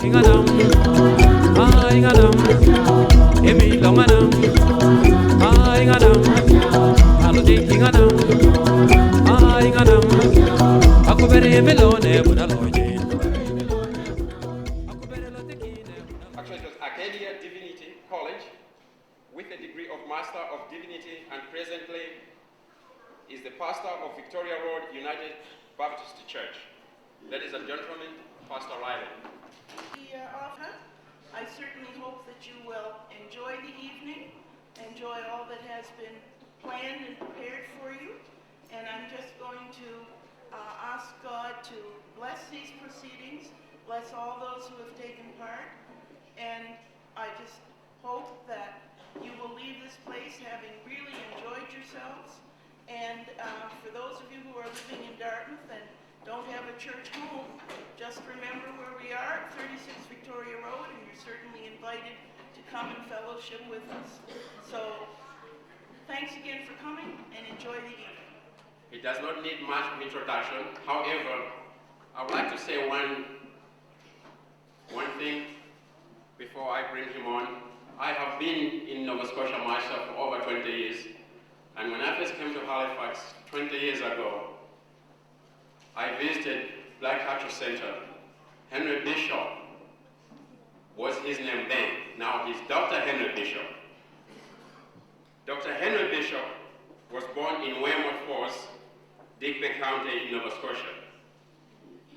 kinganam, inganam, emi longanam, inganam, aludi kinganam, inganam, akubere melone bunaloje. Actually, it was Acadia Divinity College with a degree of Master of Divinity, and presently is the pastor of Victoria Road United Baptist Church. Ladies and gentlemen, Pastor Riley. I certainly hope that you will enjoy the evening, enjoy all that has been planned and prepared for you, and I'm just going to ask God to bless these proceedings, bless all those who have taken part, and I just hope that you will leave this place having really enjoyed yourselves. And for those of you who are living in Dartmouth and don't have a church home, just remember where we are, 36 Victoria Road, and you're certainly invited to come and fellowship with us. So, thanks again for coming, and enjoy the evening. It does not need much of introduction. However, I would like to say one thing before I bring him on. I have been in Nova Scotia myself for over 20 years, and when I first came to Halifax 20 years ago, I visited Black Culture Center. Henry Bishop was his name then. Now he's Dr. Henry Bishop. Dr. Henry Bishop was born in Weymouth Falls, Digby County in Nova Scotia.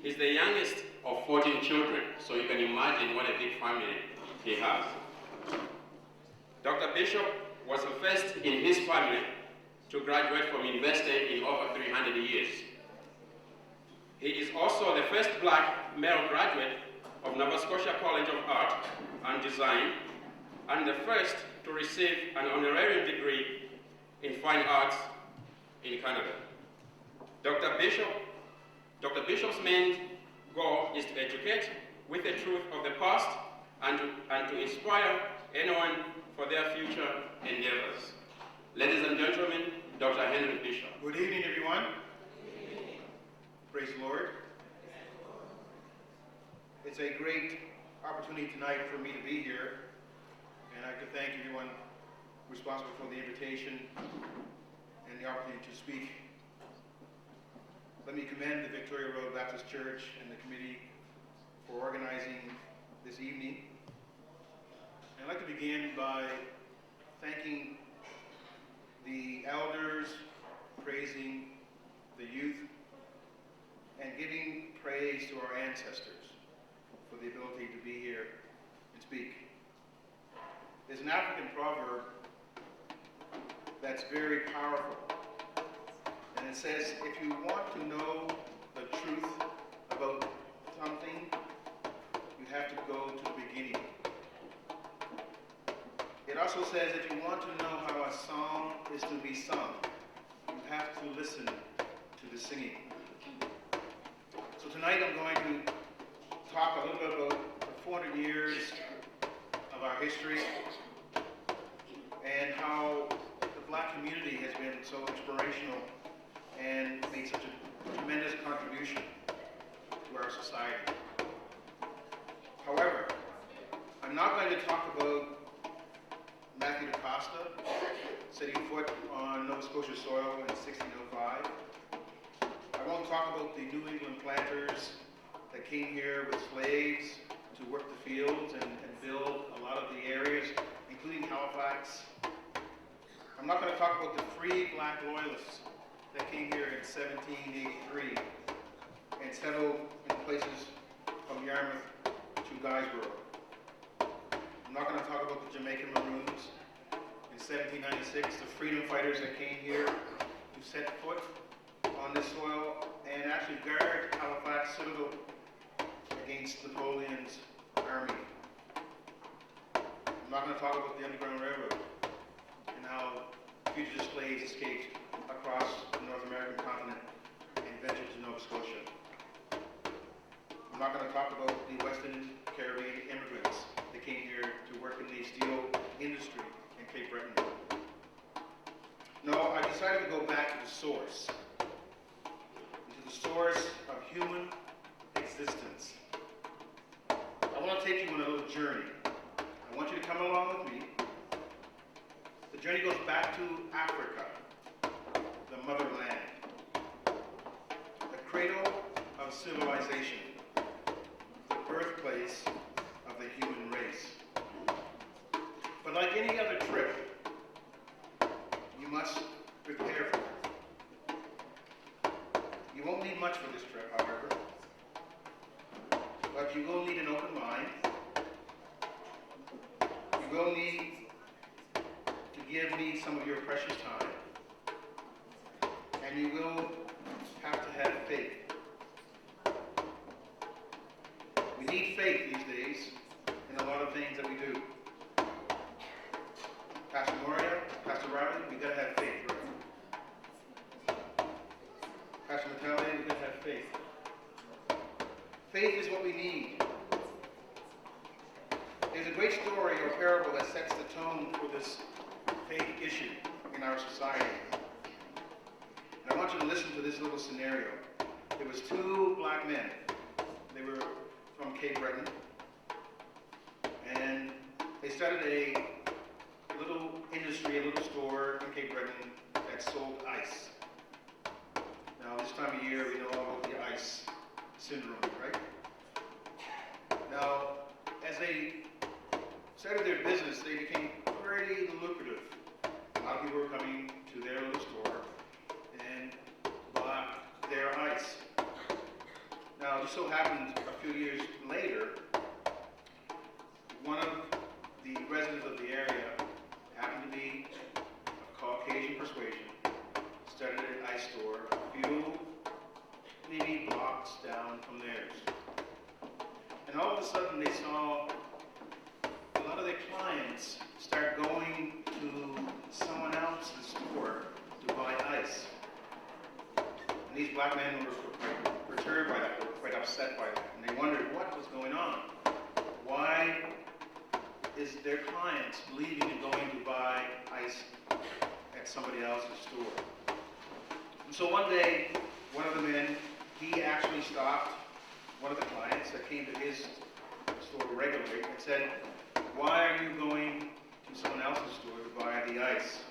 He's the youngest of 14 children, so you can imagine what a big family he has. Dr. Bishop was the first in his family to graduate from university in over 300 years. He is also the first black male graduate of Nova Scotia College of Art and Design, and the first to receive an honorary degree in fine arts in Canada. Dr. Bishop's main goal is to educate with the truth of the past and to inspire anyone for their future endeavors. Ladies and gentlemen, Dr. Henry Bishop. Good evening, everyone. Praise the Lord. It's a great opportunity tonight for me to be here, and I'd like to thank everyone responsible for the invitation and the opportunity to speak. Let me commend the Victoria Road Baptist Church and the committee for organizing this evening. And I'd like to begin by thanking the elders, praising the youth, and giving praise to our ancestors for the ability to be here and speak. There's an African proverb that's very powerful, and it says, if you want to know the truth about something, you have to go to the beginning. It also says, if you want to know how a song is to be sung, you have to listen to the singing. So tonight I'm going to talk a little bit about the 400 years of our history and how the black community has been so inspirational and made such a tremendous contribution to our society. However, I'm not going to talk about Matthew DaCosta setting foot on Nova Scotia soil in 1605. I won't talk about the New England planters that came here with slaves to work the fields and build a lot of the areas, including Halifax. I'm not going to talk about the free black loyalists that came here in 1783 and settled in places from Yarmouth to Guysborough. I'm not going to talk about the Jamaican Maroons in 1796, the freedom fighters that came here to set foot on this soil and actually guard Halifax Citadel against Napoleon's army. I'm not going to talk about the Underground Railroad and how fugitive slaves escaped across the North American continent and ventured to Nova Scotia. I'm not going to talk about the Western Caribbean immigrants that came here to work in the steel industry in Cape Breton. No, I decided to go back to the source, into the source of human existence. I want to take you on a little journey. I want you to come along with me. The journey goes back to Africa, the motherland, the cradle of civilization, the birthplace of the human race. But like any other trip, you must prepare for it. You won't need much for this trip, however, but you will need an open mind. You will need to give me some of your precious time, and you will have to have faith. We need faith these days in a lot of things that we do. Pastor Moria, Pastor Riley, we gotta have faith, right? Pastor Natalia, we gotta have faith. Faith is what we need. There's a great story or parable that sets the tone for this faith issue in our society. And I want you to listen to this little scenario. There was two black men. They were from Cape Breton. And they started a little industry, a little store in Cape Breton that sold ice. Now this time of year we know all about the ice syndrome, right? Now, as they started their business, they became pretty lucrative. A lot of people were coming to their little store and bought their ice. Now, it just so happened a few years later, one of the residents of the area happened to be of Caucasian persuasion, started an ice store a few, maybe blocks down from theirs. And all of a sudden they saw a lot of their clients start going to someone else's store to buy ice. And these black men were quite perturbed by that, were quite upset by that. And they wondered what was going on. Why is their clients leaving and going to buy ice at somebody else's store? And so one day, one of the men, he actually stopped one of the clients that came to his store regularly and said, "Why are you going to someone else's store to buy the ice?"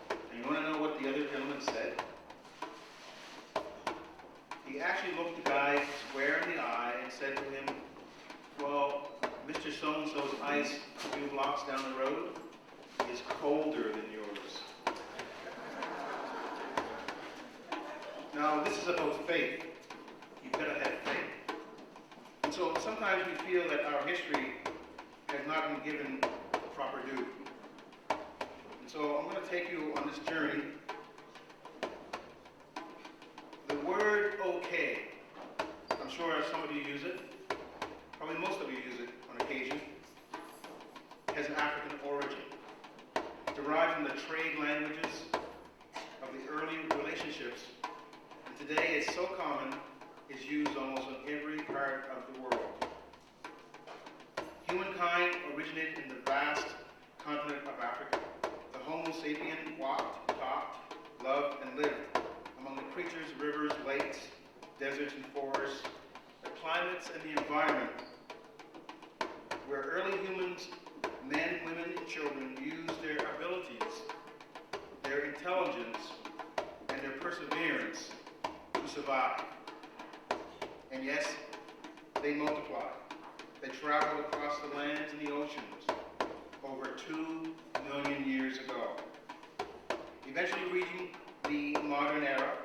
And you want to know what the other gentleman said? He actually looked the guy square in the eye and said to him, "Well, Mr. So-and-so's ice a few blocks down the road is colder than yours." Now, this is about faith. You've got to have faith. And so sometimes we feel that our history has not been given proper due. And so I'm going to take you on this journey. The word okay, I'm sure some of you use it, probably most of you use it on occasion, has an African origin, derived from the trade languages of the early relationships. And today it's so common, it's used almost in every part of the world. Humankind originated in the vast continent of Africa. The Homo sapien walked, talked, loved, and lived among the creatures, rivers, lakes, deserts, and forests, the climates, and the environment, where early humans, men, women, and children, used their abilities, their intelligence, and their perseverance to survive. And yes, they multiplied. They traveled across the lands and the oceans over 2 million years ago, eventually reaching the modern era,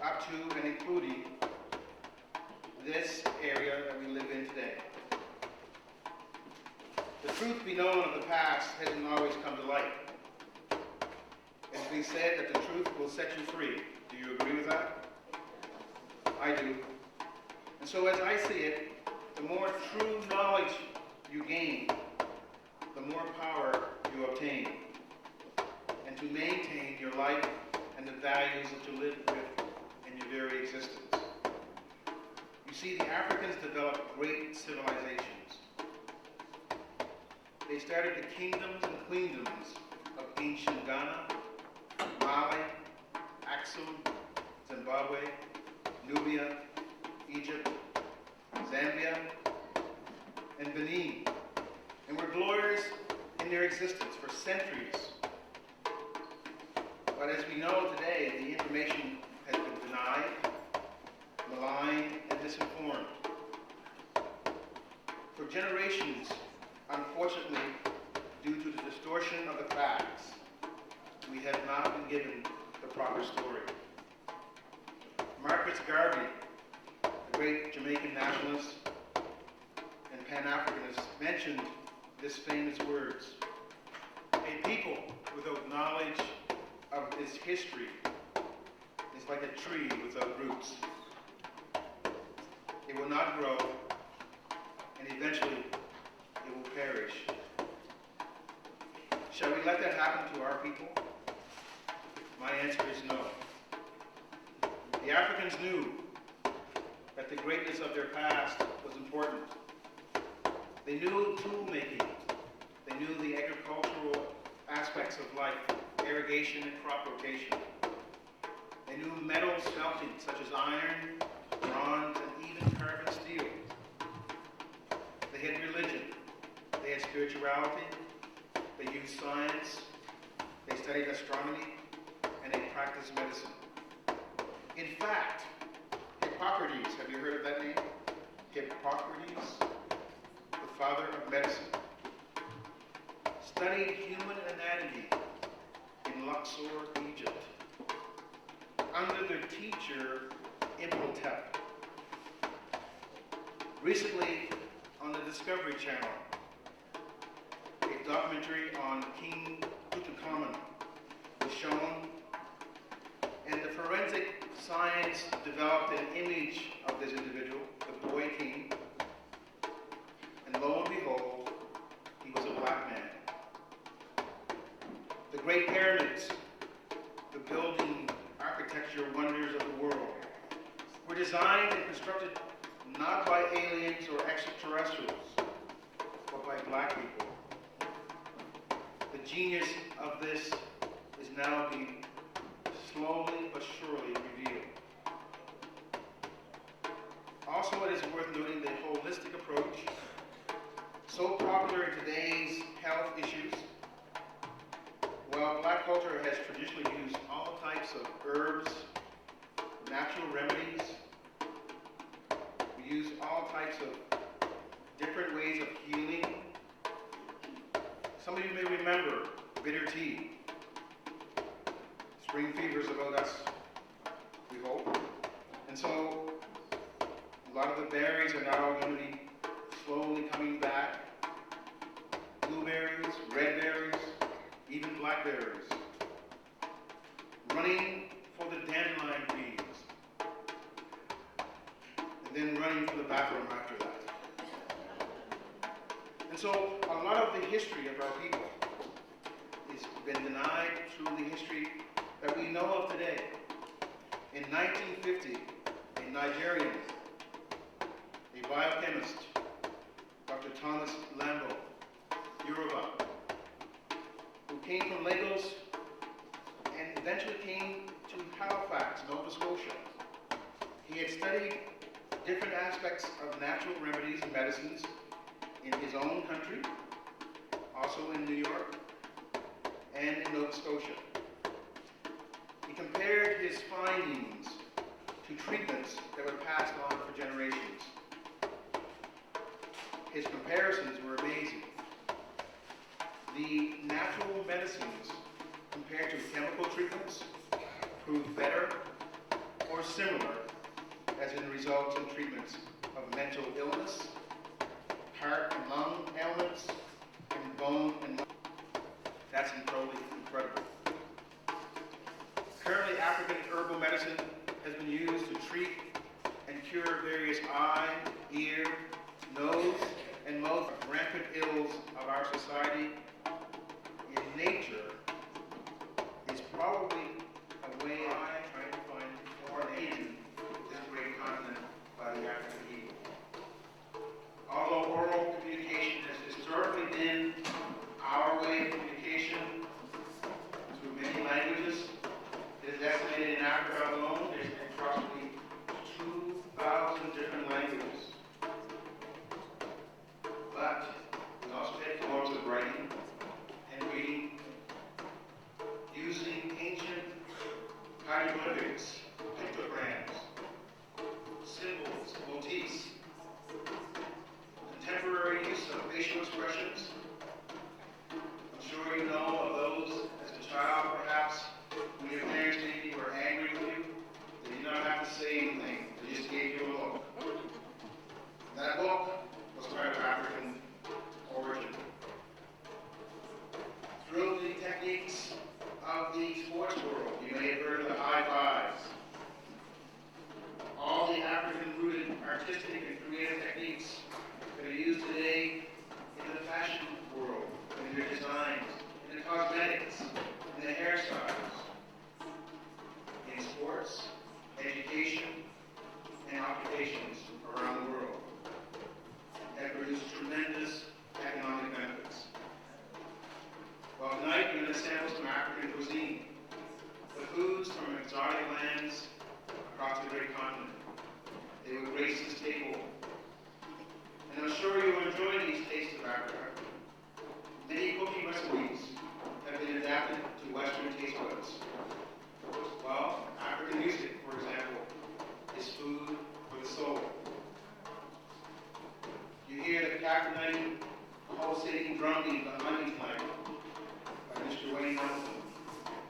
up to and including this area that we live in today. The truth be known of the past hasn't always come to light. It's been said that the truth will set you free. Do you agree with that? I do. And so as I see it, the more true knowledge you gain, the more power you obtain, and to maintain your life and the values that you live with in your very existence. You see, the Africans developed great civilizations. They started the kingdoms and queendoms of ancient Ghana, Mali, Axum, Zimbabwe, Nubia, Egypt, Zambia, and Benin, and were glorious in their existence for centuries. But as we know today, the information has been denied, maligned, and misinformed. For generations, unfortunately, due to the distortion of the facts, we have not been given the proper story. Marcus Garvey, the great Jamaican nationalist and Pan-Africanist, mentioned this famous words: "A people without knowledge of its history is like a tree without roots. It will not grow, and eventually it will perish." Shall we let that happen to our people? My answer is no. The Africans knew that the greatness of their past was important. They knew tool making. They knew the agricultural aspects of life, irrigation and crop rotation. They knew metal smelting, such as iron, bronze, and even carbon steel. They had religion. They had spirituality. They used science. They studied astronomy, and they practiced medicine. In fact, Hippocrates, have you heard of that name? Hippocrates, the father of medicine, studied human anatomy in Luxor, Egypt, under their teacher, Imhotep. Recently, on the Discovery Channel, a documentary on King Tutankhamun was shown, and the forensic science developed an image of this individual, the boy king, and lo and behold, he was a black man. The Great Pyramids, the building architecture wonders of the world, were designed and constructed not by aliens or extraterrestrials, but by black people. The genius of this is now being slowly but surely revealed. Also, it is worth noting the holistic approach, so popular in today's health issues. While black culture has traditionally used all types of herbs, natural remedies, we use all types of different ways of healing. Some of you may remember bitter tea. Spring fever is about us, we hope. And so a lot of the berries are now going to be slowly coming back. Blueberries, red berries, even blackberries. Running for the dandelion greens. And then running for the bathroom after that. And so a lot of the history of our people has been denied through the history that we know of today. In 1950, a Nigerian, a biochemist, Dr. Thomas Lambo, Yoruba, who came from Lagos and eventually came to Halifax, Nova Scotia. He had studied different aspects of natural remedies and medicines in his own country, also in New York, and in Nova Scotia. He compared his findings to treatments that were passed on for generations. His comparisons were amazing. The natural medicines compared to chemical treatments proved better or similar as in results in treatments of mental illness, heart and lung ailments, and bone and muscle. That's totally incredible. Currently, African herbal medicine has been used to treat and cure various eye, ear, nose, and mouth rampant ills of our society. In nature is probably a way of trying to find more in this great continent by the African East. That book was part of African origin. Through the techniques of the sports world, you may have heard of the high fives. All the African-rooted artistic and creative techniques that are used today in the fashion world, in their designs, in the cosmetics, in the hairstyles, in sports, education, and occupations around the world that produce tremendous economic benefits. Well, tonight we're going to sample some African cuisine, the foods from exotic lands across the great continent. They will grace this table. And I'm sure you will enjoy these tastes of Africa. Many cooking recipes have been adapted to Western taste buds. Well, African music, for example, is food for the soul. You hear the captivating, pulsating drumbeat of the hunting flag by Mr. Wayne Nelson.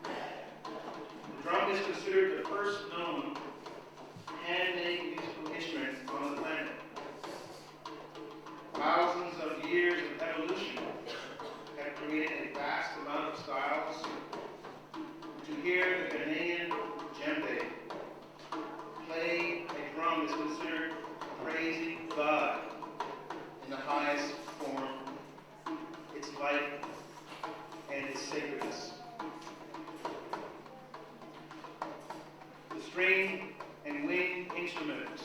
The drum is considered the first known handmade musical instrument on the planet. Thousands of years of evolution have created a vast amount of styles. To hear the Ghanaian djembe play a drum is considered praising God in the highest form, its life and its sacredness. The string and wind instruments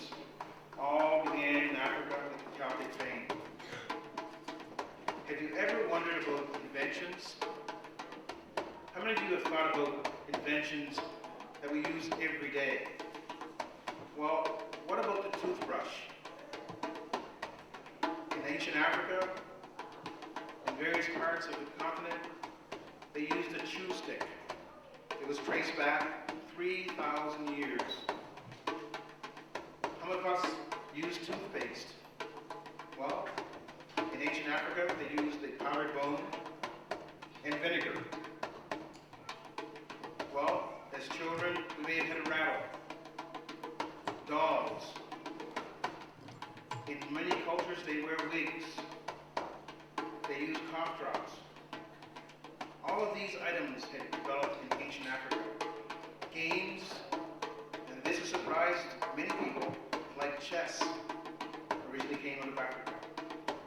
all began in Africa with the Celtic fame. Have you ever wondered about inventions? How many of you have thought about inventions that we use every day? Well, what about the toothbrush? In ancient Africa, in various parts of the continent, they used a chew stick. It was traced back 3,000 years. How many of us use toothpaste? Well, in ancient Africa, they used a powdered bone and vinegar. Well, as children, we may have had a rattle. Dolls. In many cultures, they wear wigs. They use cough drops. All of these items had developed in ancient Africa. Games, and this has surprised many people, like chess, originally came out of Africa.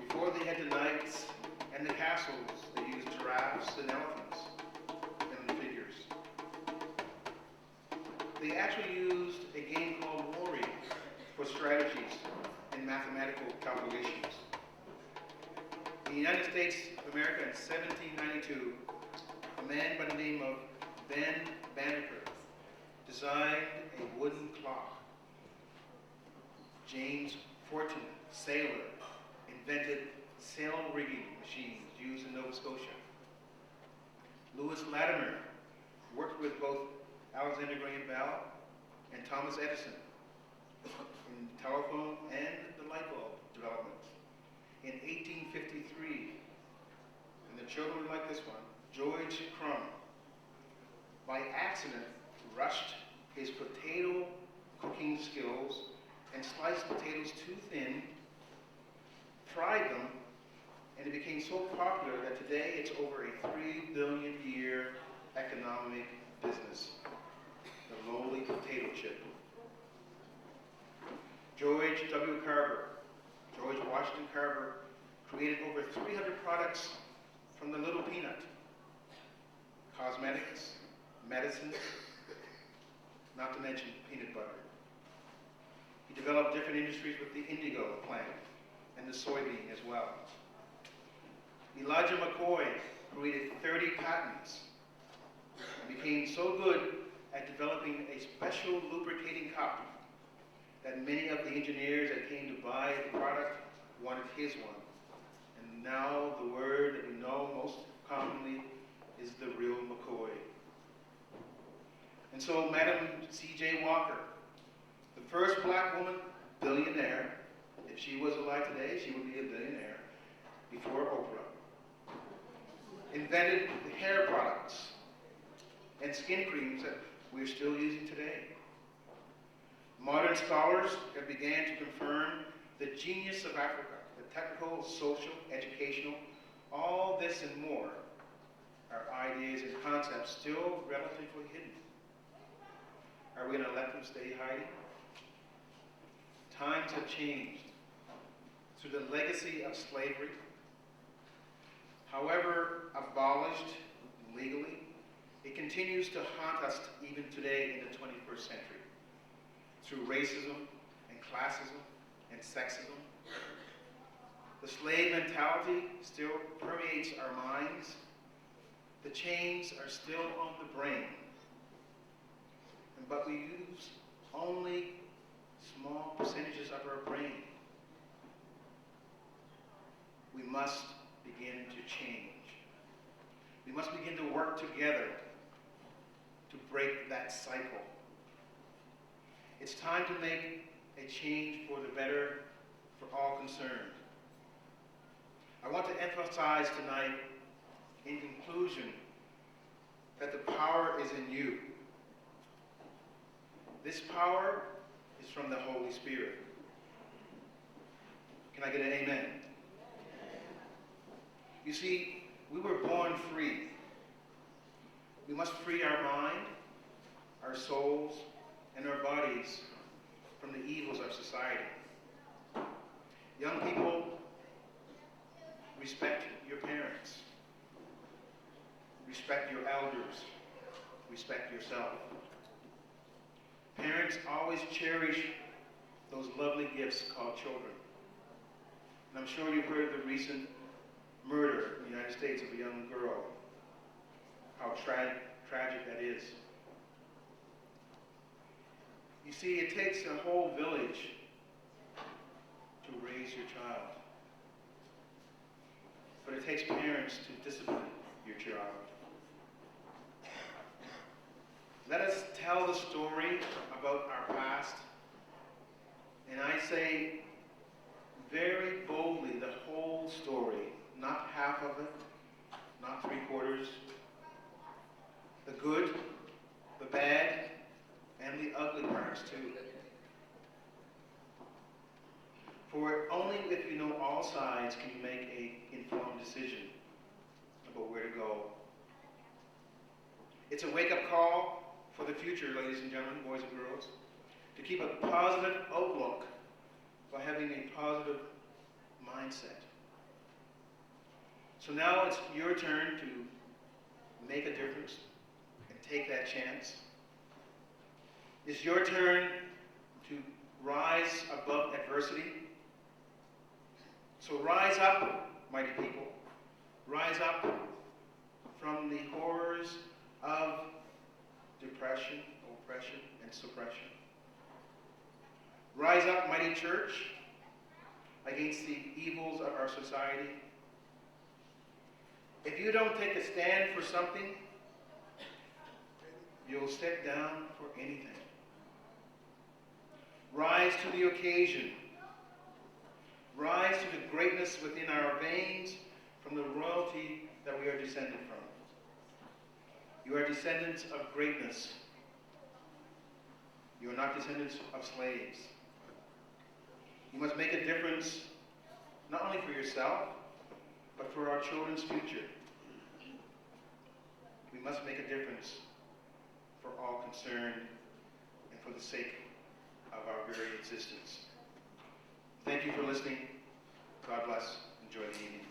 Before they had the knights and the castles, they used giraffes and elephants in the figures. They actually used a game called Warring for strategies and mathematical calculations. In the United States of America in 1792, a man by the name of Ben Banneker designed a wooden clock. James Fortin, sailor, invented sail rigging machines used in Nova Scotia. Lewis Latimer worked with both Alexander Graham Bell and Thomas Edison in telephone and the light bulb development. In 1853, and the children like this one, George Crumb, by accident, rushed his potato cooking skills and sliced potatoes too thin, fried them, and it became so popular that today it's over a 3 billion year economic business, the lowly potato chip. George W. Carver, George Washington Carver, created over 300 products from the little peanut. Cosmetics, medicines, not to mention peanut butter. He developed different industries with the indigo plant and the soybean as well. Elijah McCoy created 30 patents and became so good at developing a special lubricating cup that many of the engineers that came to buy the product wanted his one. And now the word that we know most commonly is the real McCoy. And so Madam C.J. Walker, the first black woman billionaire, if she was alive today, she would be a billionaire, before Oprah, invented the hair products and skin creams that we're still using today. Modern scholars have began to confirm the genius of Africa, the technical, social, educational, all this and more are ideas and concepts still relatively hidden. Are we going to let them stay hiding? Times have changed. Through the legacy of slavery, however abolished legally, it continues to haunt us even today in the 21st century. Through racism and classism and sexism, the slave mentality still permeates our minds. The chains are still on the brain. But we use only small percentages of our brain. We must begin to change. We must begin to work together to break that cycle. It's time to make a change for the better for all concerned. I want to emphasize tonight, in conclusion, that the power is in you. This power is from the Holy Spirit. Can I get an amen? You see, we were born free. We must free our mind, our souls, and our bodies from the evils of society. Young people, respect your parents. Respect your elders. Respect yourself. Parents, always cherish those lovely gifts called children. And I'm sure you've heard of the recent murder in the United States of a young girl. How tragic that is. You see, it takes a whole village to raise your child. But it takes parents to discipline your child. Let us tell the story about our past. And I say very boldly the whole story, not half of it, not three-quarters. The good, the bad, and the ugly parts too. For only if you know all sides can you make an informed decision about where to go. It's a wake-up call for the future, ladies and gentlemen, boys and girls, to keep a positive outlook by having a positive mindset. So now it's your turn to make a difference and take that chance. It's your turn to rise above adversity. So rise up, mighty people. Rise up from the horrors of depression, oppression, and suppression. Rise up, mighty church, against the evils of our society. If you don't take a stand for something, you'll sit down for anything. Rise to the occasion. Rise to the greatness within our veins from the royalty that we are descended from. You are descendants of greatness. You are not descendants of slaves. You must make a difference, not only for yourself, but for our children's future. We must make a difference for all concerned and for the sake of our very existence. Thank you for listening. God bless. Enjoy the evening.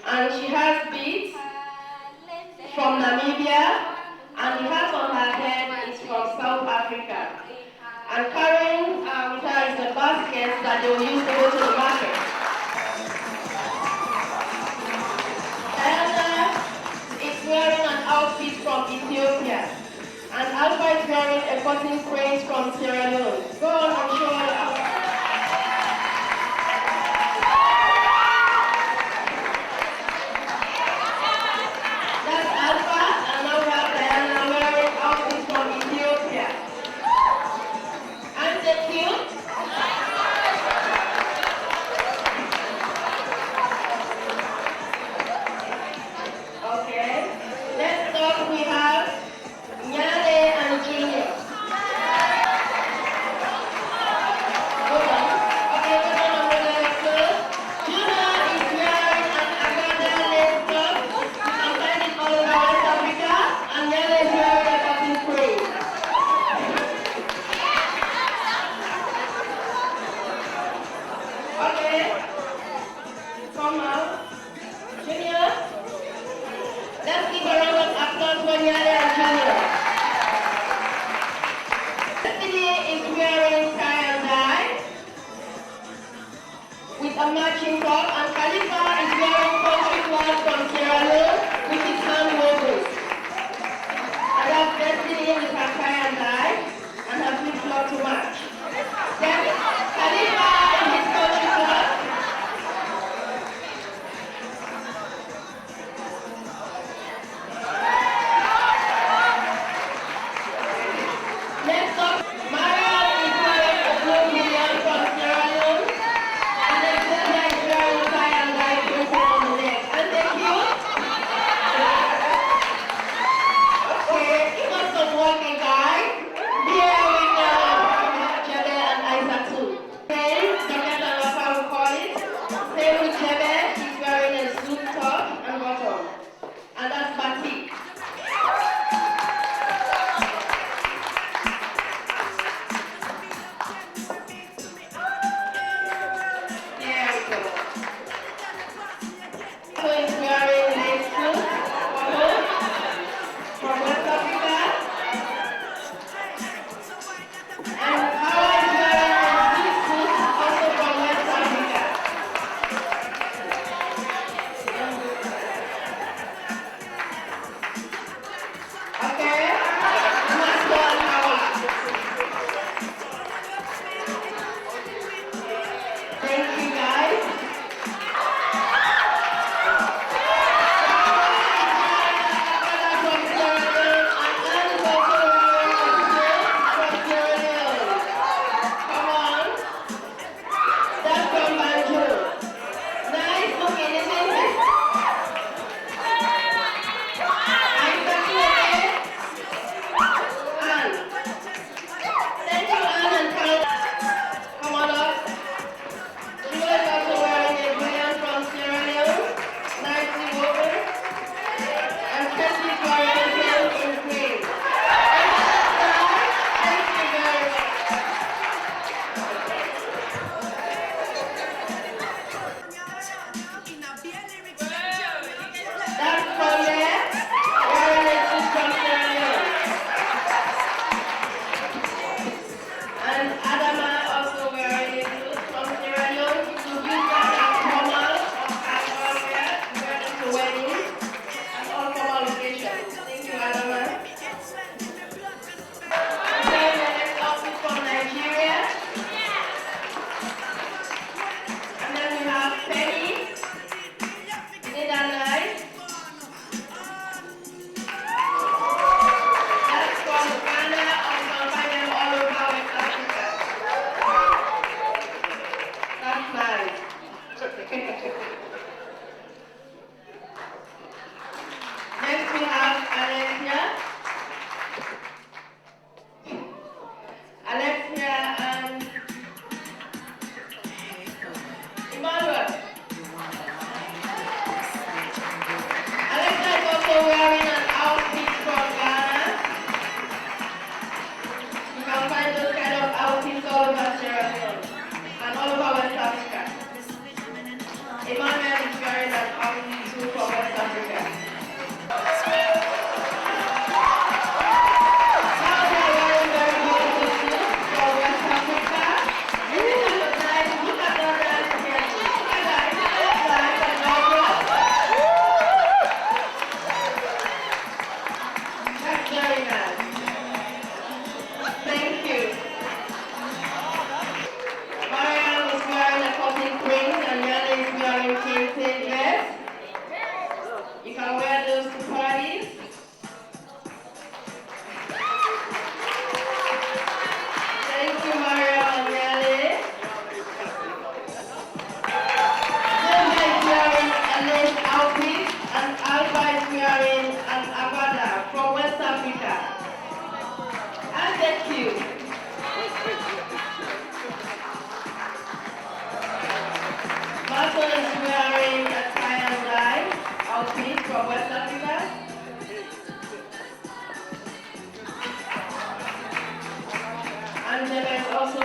And she has beads from Namibia, and the hat on her head is from South Africa. And carrying with her is a basket that they will use to go to the market. Diana is wearing an outfit from Ethiopia, and Alpha is wearing a cotton phrase from Sierra Leone. Go on and show her out. That's Alpha, and now we have Diana wearing outfits from Ethiopia. Aren't they cute?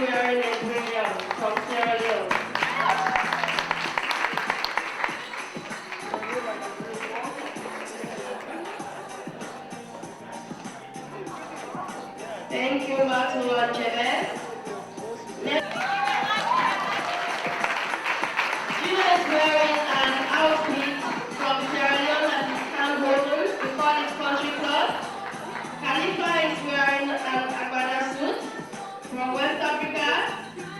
wearing a brilliant from Sierra Leone. Thank you, Matu and Jebet. Judah is wearing an outfit from Sierra Leone that is hand-woven. We call it country cloth. Khalifa is wearing an agbada suit from West Africa.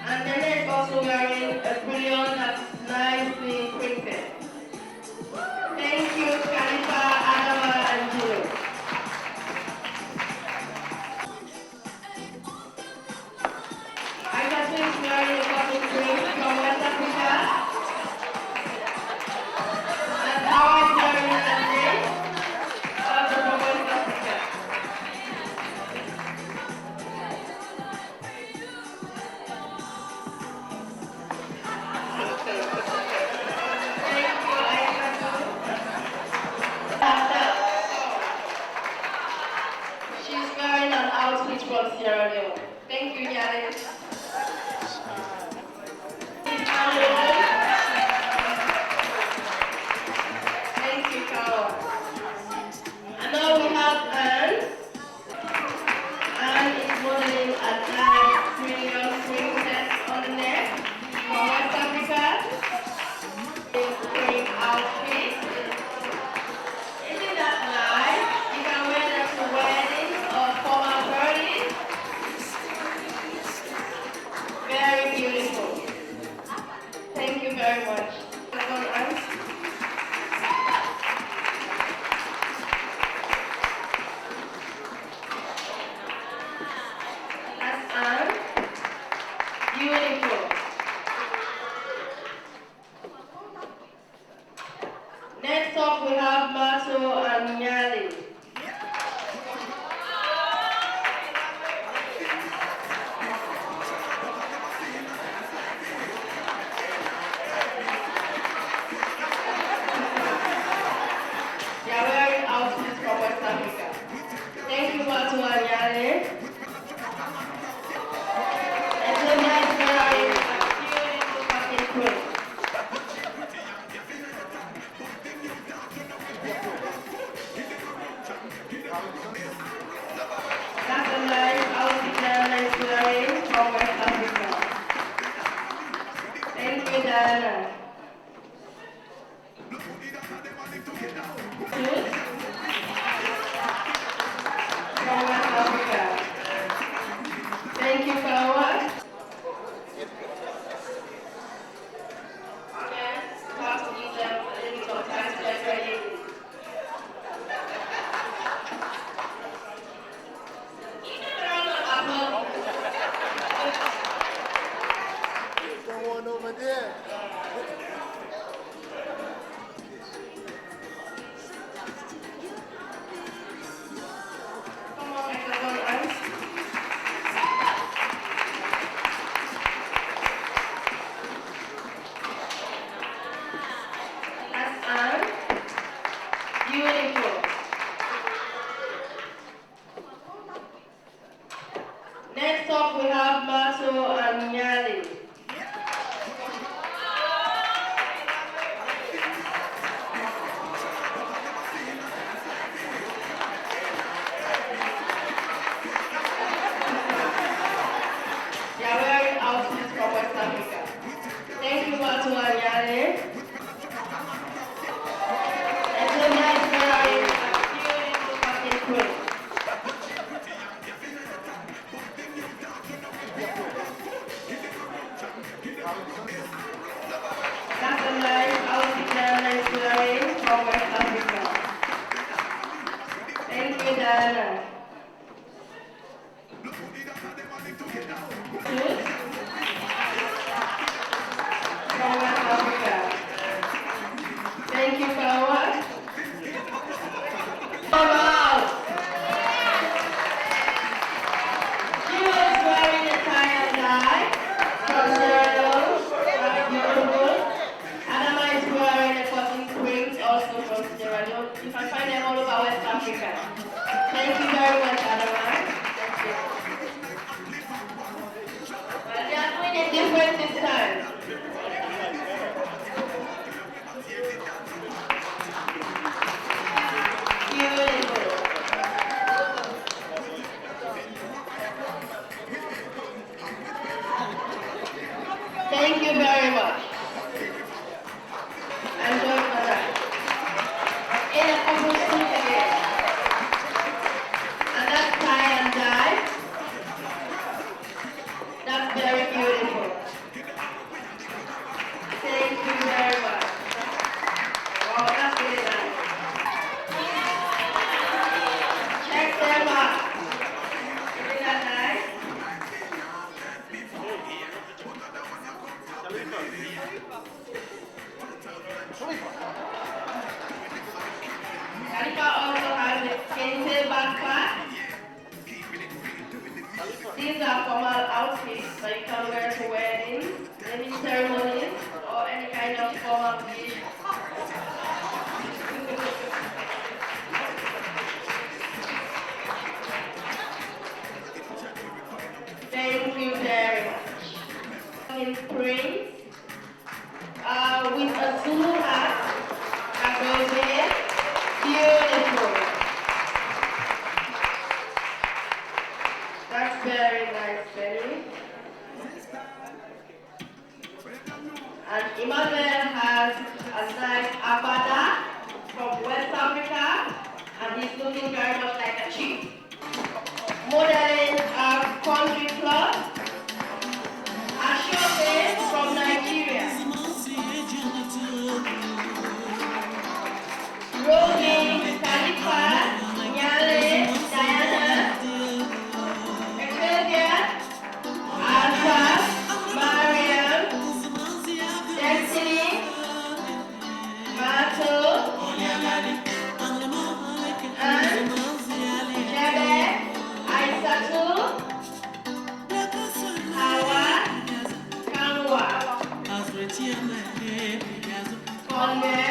And Nene is also wearing a bullion that is nicely printed. Thank you, Khalifa, Adama, and Judah. Agatha is wearing a cotton print from West Africa. And Hawa is wearing a lace, also from West Africa. Thank you, Agatha. She's wearing an outfit from Sierra Leone. Thank you, Janet. Thank you, Carol. And now we have Anne. Anne is modeling a nice premium swing set on the neck from West Africa. Spring outfit. Isn't that nice? You can wear that to weddings or formal parties. Very beautiful. Thank you very much. Second Anne. That's Anne. Beautiful. Next up we have Mato and Nyali. They are wearing outfits from West Africa. Thank you, Mato and Nyali. And so next we are in a beautiful fucking queen. That's a nice outfit Diana is wearing from West Africa. Thank you, Diana. Suit from West Africa. Thank you, Kawa. Yes, we have to give them a little bit of time to get ready. Going over there. Come on, microphone, Anne. That's Anne. Beautiful. Next up we have Mato and Nyali. They are wearing outfits from West Africa. Thank you, Mato and Nyali. And so next we are in a beautiful fucking queen. That's a nice outfit Diana is wearing from West Africa. Thank you, Diana. Suit from West Africa. Thank you, Kawa. Wow! She was wearing a tie and dye from Sierra Leone. That's beautiful. Adama is wearing a cotton print also from Sierra Leone. You can find them all over West Africa. Thank you very much, Adama. Thank you. 20 times. Beautiful. Thank you very much. Enjoy the night. In a couple seat again. And that's tie and die. That's very beautiful. Thank you very much. Wow, that's really nice. Check them out. Isn't that nice? Khalifa also has a Kente backpack. These are formal outfits that you can wear to weddings, naming ceremonies, or any kind of formal occasion. Thank you very much. In prints, with a Zulu hat that goes in. Beautiful. That's very nice, Benny. And Emmanuel has a nice abada from West Africa, and he's looking very much like a chief. Modeling a country club, Ashote from Nigeria. Rogi, Khalifa, Nyale, Diana, Excutive, Alpha, Mariam, Destiny, Mato, and Jebe, Aisatu, Hawa, Kanwa, Konde,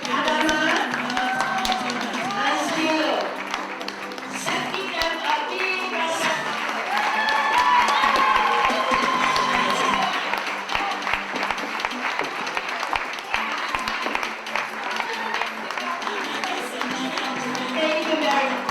Adama, and Zero. Let's give them a big round of Thank you very much.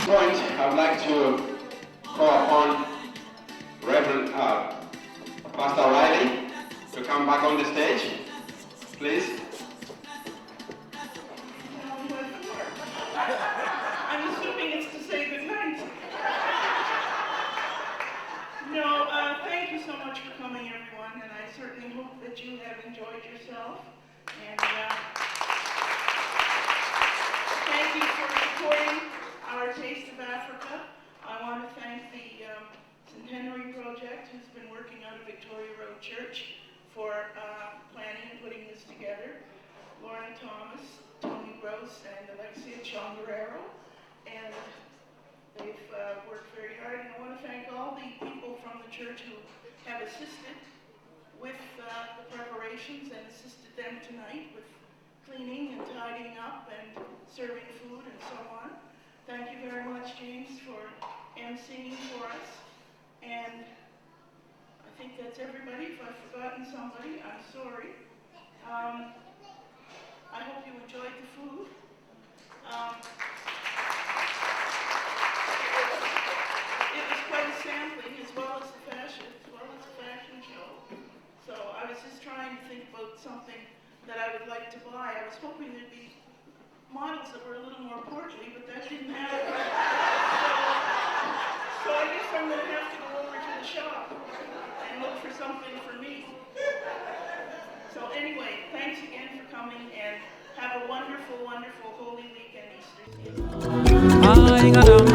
Point, I would like to call upon Reverend Pastor Riley to come back on the stage, please. I'm assuming it's to say goodnight. No, thank you so much for coming, everyone, and I certainly hope that you have enjoyed yourself. And thank you for supporting our Taste of Africa. I want to thank the Centenary Project, who's been working out of Victoria Road Church, for planning and putting this together. Lauren Thomas, Tony Gross, and Alexia Chonguerrero. And they've worked very hard. And I want to thank all the people from the church who have assisted with the preparations and assisted them tonight with cleaning and tidying up and serving food and so on. Thank you very much, James, for emceeing for us. And I think that's everybody. If I've forgotten somebody, I'm sorry. I hope you enjoyed the food. It was quite a sampling as well as a fashion show. So I was just trying to think about something that I would like to buy. I was hoping there'd be models that were a little more portly, but that didn't happen. So I guess I'm going to have to go over to the shop and look for something for me. So anyway, thanks Adam,